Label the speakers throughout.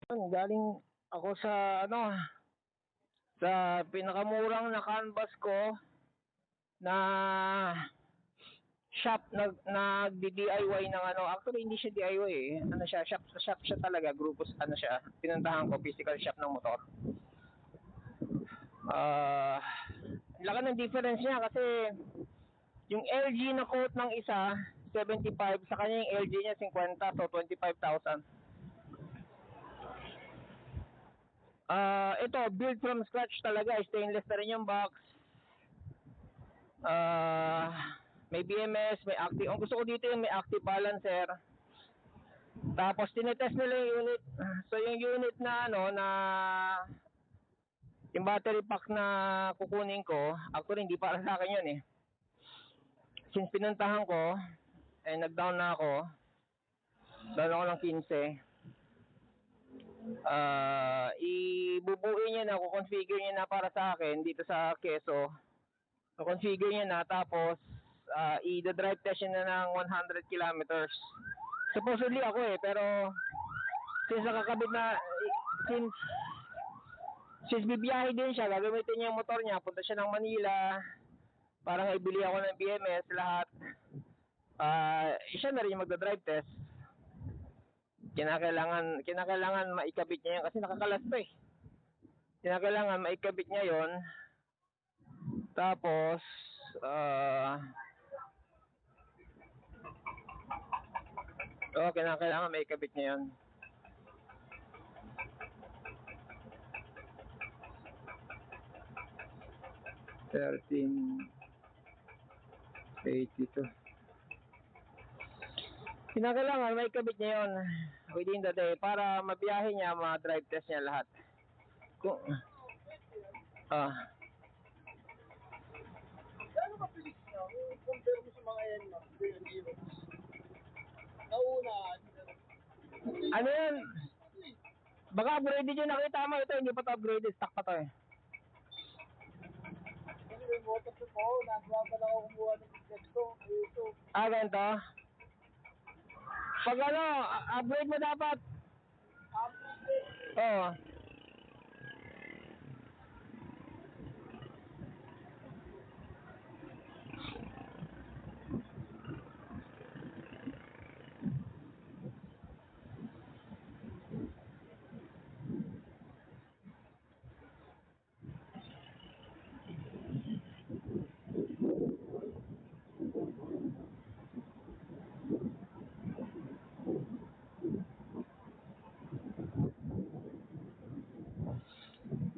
Speaker 1: Galing ako sa sa pinakamurang na canvas ko na shop nag-DIY ng actually hindi siya DIY eh. Shop siya talaga, grupo siya. Pinuntahan ko physical shop ng motor. Laki ng difference niya kasi yung LG na quote ng isa 75, sa kanya yung LG niya 50, so 25,000. Ito build from scratch talaga, stainless na rin yung box. May BMS, may active. Ang gusto ko dito yung may active balancer. Tapos tinetest nila yung unit. So yung unit na na yung battery pack na kukunin ko, actually hindi para sa akin yun eh. Since pinuntahan ko, nag-down na ako. Down ako ng 15. Ibubuin niya na, kukonfigure niya na para sa akin dito sa Quezon. Kukonfigure niya na, tapos i-drive test niya na ng 100 kilometers. Supposedly ako pero since nakakabit na, since bibiyahe din siya, gagamitin niya yung motor niya, punta siya ng Manila, parang ibili ako ng BMS, lahat. Siya na rin yung magda-drive test. Kinakailangan maikabit niya yan kasi nakakalas pa eh. Kinakailangan maikabit niya yon. Tapos kinakailangan maikabit niya yon. $13.82. Kinakailangan may kabit niya yun within the day para mabiyahe niya, ma-drive test niya lahat. Kung
Speaker 2: Gano'n ka pilis na? Compare mo sa mga yan, nauna.
Speaker 1: Ano yan? Baka upgraded yung nakita mo. Ito hindi pa to upgraded, stock pa to eh.
Speaker 2: Kasi may motor ko, nagawa pa lang ako kumuha ng ticket ko.
Speaker 1: Ganito? Pag upgrade mo dapat. Oo.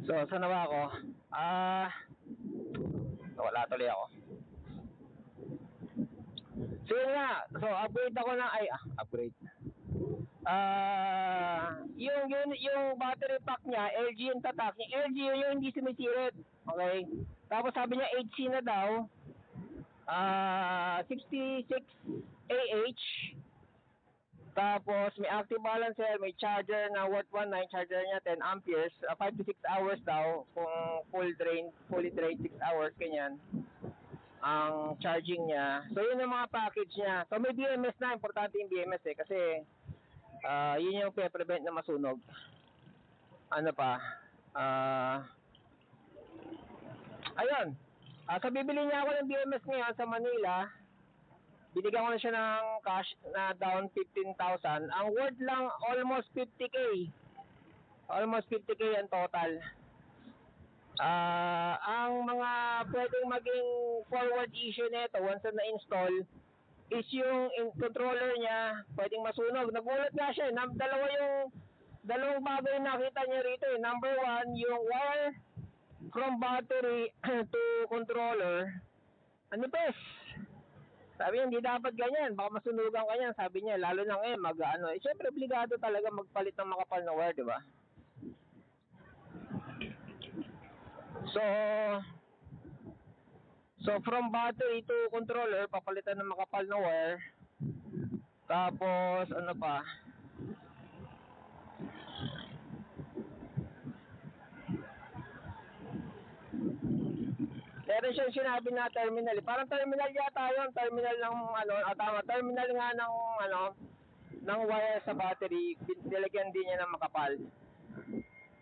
Speaker 1: So, saan na ba ako? Wala tuloy ako. So, yun nga. So, upgrade ako ng, upgrade. Yung battery pack niya, LG yung tatak. Yung LG yung hindi sumisirit. Okay? Tapos sabi niya 8C na daw. 66 AH. Tapos may active balancer, may charger na worth 19, charger niya 10 amperes, 5 to 6 hours daw kung fully drained 6 hours kanyan ang charging niya. So yun ang mga package niya. So may BMS na, importante yung BMS kasi yun yung prevent na masunog. Ano pa? Ayun. So bibili niya ako ng BMS ngayon sa Manila. Binigyan ko na siya ng cash na down 15,000. Ang worth lang almost 50K. Almost 50K ang total. Ang mga pwedeng maging forward issue nito once na install is yung controller niya pwedeng masunog. Nagulat nga siya. Dalawang bagay nakita niya rito. Number one, yung wire from battery to controller. Ano pa? Sabi niya, hindi dapat ganyan. Baka masunugan ka yan. Sabi niya, lalo na ngayon, siyempre, obligado talaga magpalit ng makapal na wire, di ba? So, from battery to controller, papalitan ng makapal na wire. Tapos, ano pa? Meron siyang sinabi na terminal. Parang terminal yata yun. Terminal ng terminal nga ng wire sa battery, nilagyan din niya ng makapal.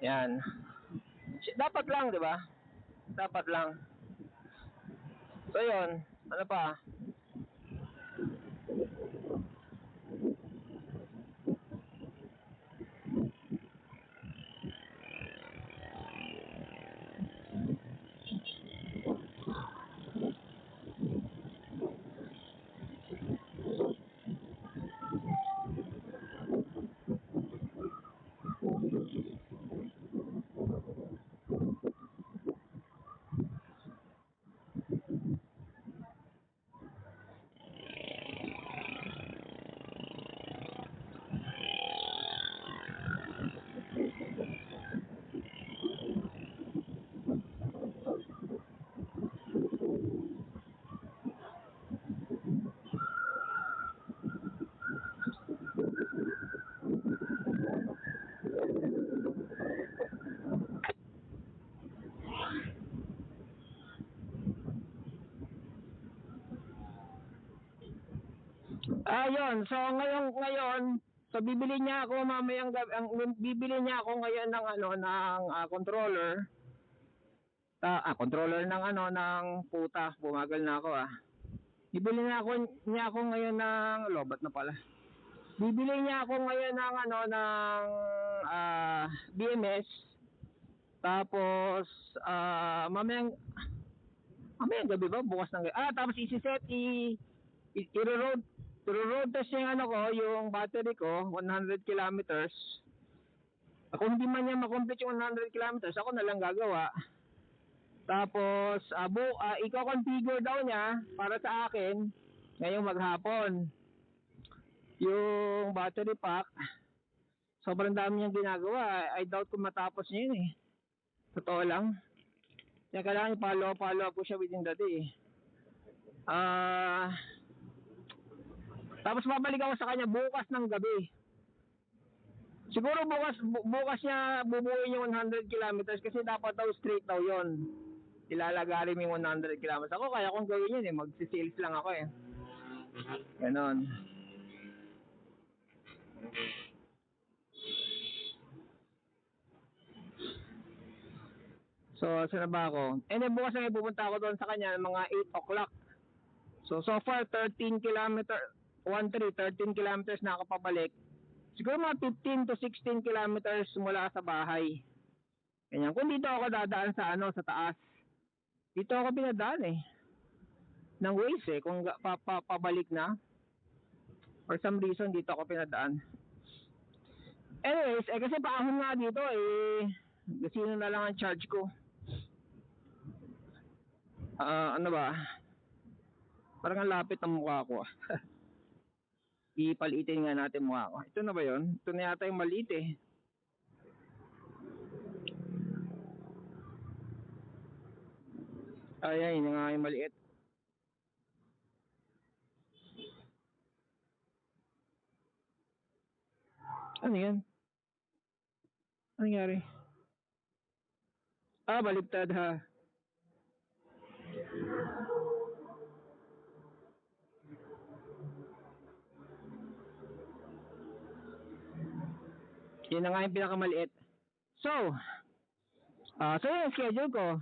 Speaker 1: Yan. Dapat lang, di ba? Dapat lang. So, yun. Ano pa? Ayun, so ngayon, so bibili niya ako mamayang gabi, bibili niya ako ngayon ng controller. Controller ng ng puta, bumagal na ako Bibili niya ako ngayon ng lobat na pala. Bibili niya ako ngayon ng ng BMS. Tapos mamayang gabi ba? Bukas ng gabi. Tapos isi-set i-road test yung yung battery ko, 100 kilometers. Kung hindi man niya makomplete yung 100 kilometers, ako na lang gagawa. Tapos, i-configure daw niya para sa akin ngayong maghapon. Yung battery pack, sobrang dami niyang ginagawa. I doubt kung matapos niya yun Totoo lang. Kaya kailangan follow up ko siya within the day. Tapos babalik ako sa kanya bukas ng gabi. Siguro bukas niya bubuuin yung 100 kilometers kasi dapat daw straight daw yon. Ilalagarin yung 100 kilometers. Ako kaya kung gawin yun magsisales lang ako Ganon. So, saan na ba ako? And then bukas na pupunta ako doon sa kanya mga 8 o'clock. So far 13 kilometers na ako pabalik. Siguro mga 15 to 16 kilometers mula sa bahay. Ganyan. Kung dito ako dadaan sa sa taas. Dito ako pinadaan ng Waze kung pabalik na. For some reason dito ako pinadaan. Anyways, kasi paahon nga dito sino na lang ang charge ko. Ano ba? Parang ang lapit ng mukha ko. Ipalitin nga natin mukha ko. Ito na ba yun? Ito na yata yung maliit Ay, yun nga yung maliit. Ano yan? Ano nangyari? Baliktad ha. Yun na nga yung pinakamaliit. So yung schedule ko.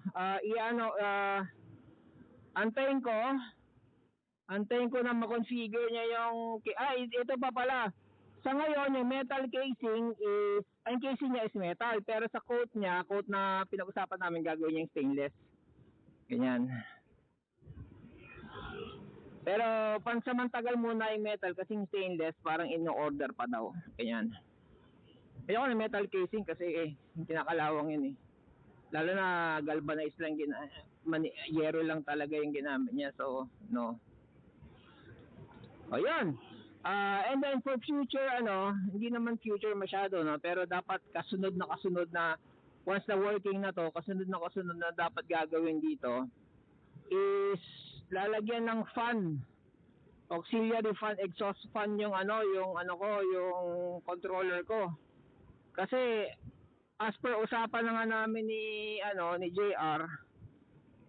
Speaker 1: Antayin ko na ma-configure niya yung ito pa pala. Sa ngayon, yung metal casing ang casing niya is metal, pero sa coat na pinag-usapan namin gagawin niya yung stainless. Ganyan. Pero pansamantagal muna yung metal kasi yung stainless parang in-order pa daw. Ganyan. Ayoko na metal casing kasi yung kinakalawang yun Lalo na galvanized lang yero lang talaga yung ginamit niya. So, no. Ayun. And then for future hindi naman future masyado pero dapat kasunod na once na working na to, kasunod na dapat gagawin dito is lalagyan ng fan, auxiliary fan, exhaust fan yung yung controller ko. Kasi as per usapan na nga namin ni JR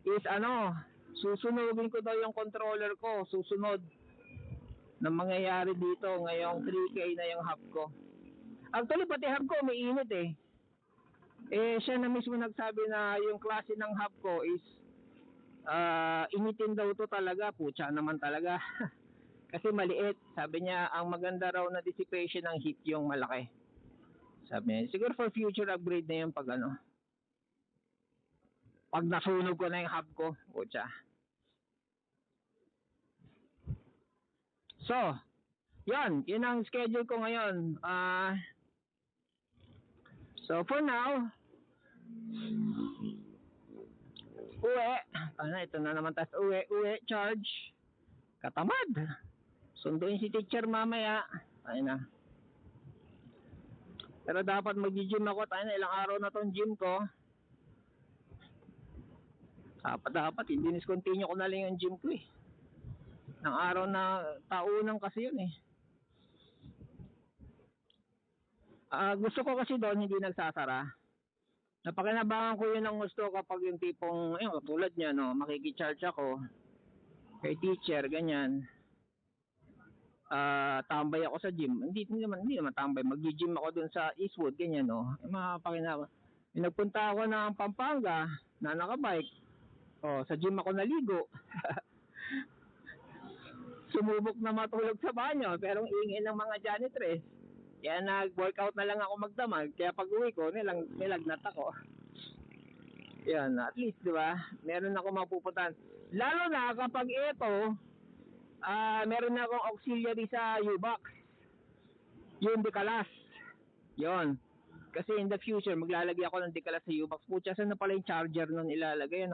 Speaker 1: is susunugin ko daw yung controller ko, susunod. na mangyayari dito ngayong 3K na yung hub ko. Actually, pati hub ko may init eh. Siya na mismo nagsabi na yung klase ng hub ko is initin daw to talaga. Putya naman talaga. Kasi maliit. Sabi niya, ang maganda raw na dissipation ng heat yung malaki. Sabi niya, siguro for future upgrade na yung pag nasunog ko na yung hub ko. Putya. So, yun ang schedule ko ngayon. So for now, uwi. Ito na naman, tas uwi, charge. Katamad. Sunduin si teacher mamaya. Ayun na. Pero dapat mag-gym ako. Ilang araw na tong gym ko. Dapat hindi discontinue ko na lang yung gym ko eh. Nang araw na taunan kasi yun eh. Gusto ko kasi doon hindi nagsasara. Napakinabangan ko yun ang gusto kapag yung tipong tulad niya makikicharge ako kay teacher ganyan. Tambay ako sa gym. Hindi naman tambay. Mag-gym ako doon sa Eastwood ganyan Mapakinabangan. Nagpunta ako ng Pampanga na nakabike. Sa gym ako naligo. Sumubok na matulog sa banyo pero ang ingay ng mga janitress. Kaya nag-workout na lang ako magdamag. Kaya pag uwi ko, nilagnat ako. Yan, at least, di ba? Meron ako mapupuntahan. Lalo na kapag ito, meron na akong auxiliary sa U-Box. Yung Decalas. Yon. Kasi in the future, maglalagay ako ng Decalas sa U-Box. Putya, saan na pala yung charger nun ilalagay,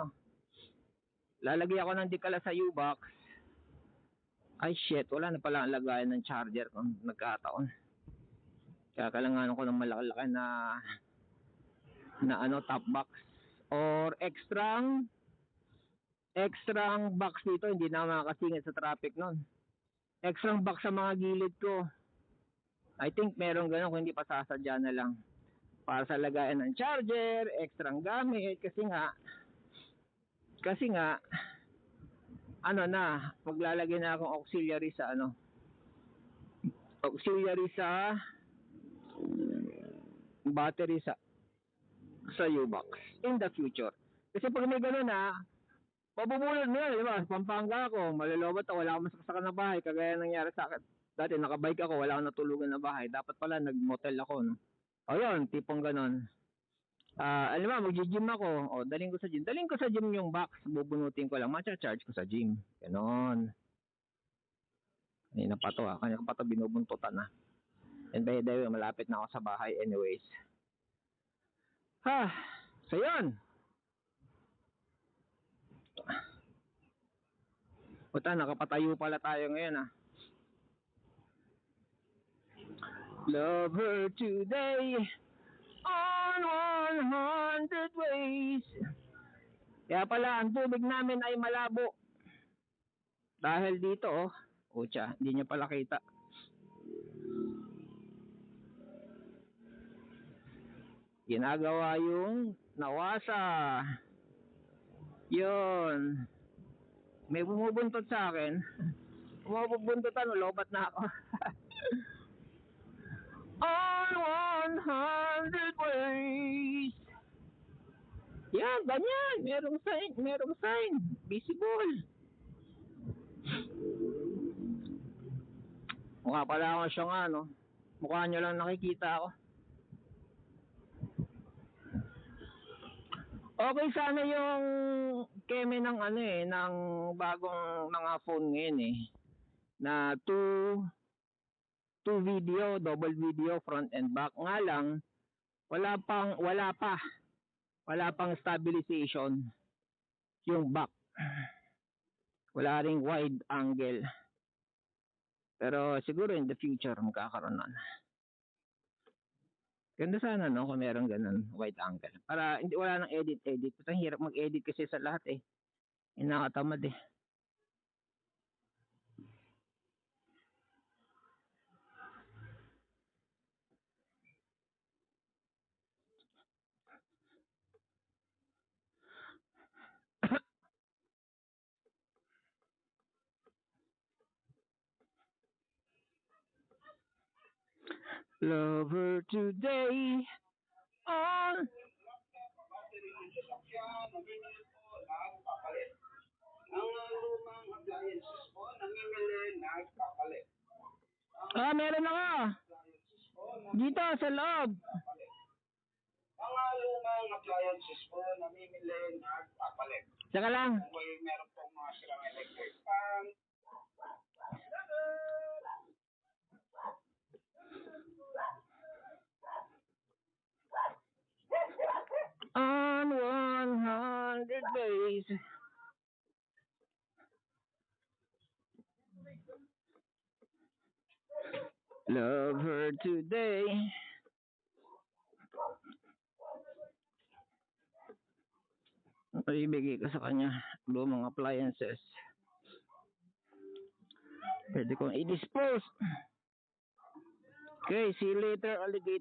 Speaker 1: Lalagay ako ng Decalas sa U-Box. Ay, shit. Wala na pala ang lagayan ng charger kung nagkataon. Kaya kailangan ko ng malaki-laki na top box or extrang box dito, hindi na makakasingit sa traffic nun. Extrang box sa mga gilid ko. I think meron ganun kung hindi pa sasadya na lang. Para sa lagayan ng charger, extrang gamit kasi nga maglalagay na akong auxiliary sa battery sa U-Box in the future. Kasi pag may gano'n pabubulod mo yan, di ba? Pampanga ako, malulobot ako, wala akong masaksakan na bahay, kagaya nangyari sa akin. Dati nakabike ako, wala akong natulugan na bahay. Dapat pala nag-motel ako, yun, tipong gano'n. Alam mo, mag-gym ako, daling ko sa gym. Daling ko sa gym yung box, bubunutin ko lang, matcha-charge ko sa gym. Ganon. Kanina pa to, binubuntutan na. And by the way, malapit na ako sa bahay anyways. So yun. Puta, nakapatayo pala tayo ngayon Love her today on 100 ways. Kaya pala, ang tubig namin ay malabo. Dahil dito, hindi niya pala kita. Ginagawa yung nawasa. Yun. May bumubuntot sa akin. Bumubuntotan, lobat na ako. On 100 ways. Yan, ganyan. Merong sign. Visible. Mukha pala ako siya Mukha nyo lang nakikita ako. Okay sana yung keme ng ng bagong mga phone ngayon na 2 video, double video front and back. Nga lang wala pang stabilization yung back. Wala ring wide angle. Pero siguro in the future magkakaroon nun. Ganda sana kung meron ganun wide angle. Para wala nang edit. Ang hirap mag-edit kasi sa lahat Nakakatamad Love her today. On. Ah, meron ako. Dito sa loob.
Speaker 2: Mga lumang appliances po, namimili, nagpapalit.
Speaker 1: Saka lang.
Speaker 2: Kung meron pong mga sirang electric fan,
Speaker 1: On 100 days. Love her today. Ibigay ko sa kanya lumang appliances. Pwede kong i-dispose. Okay, see you later, alligator.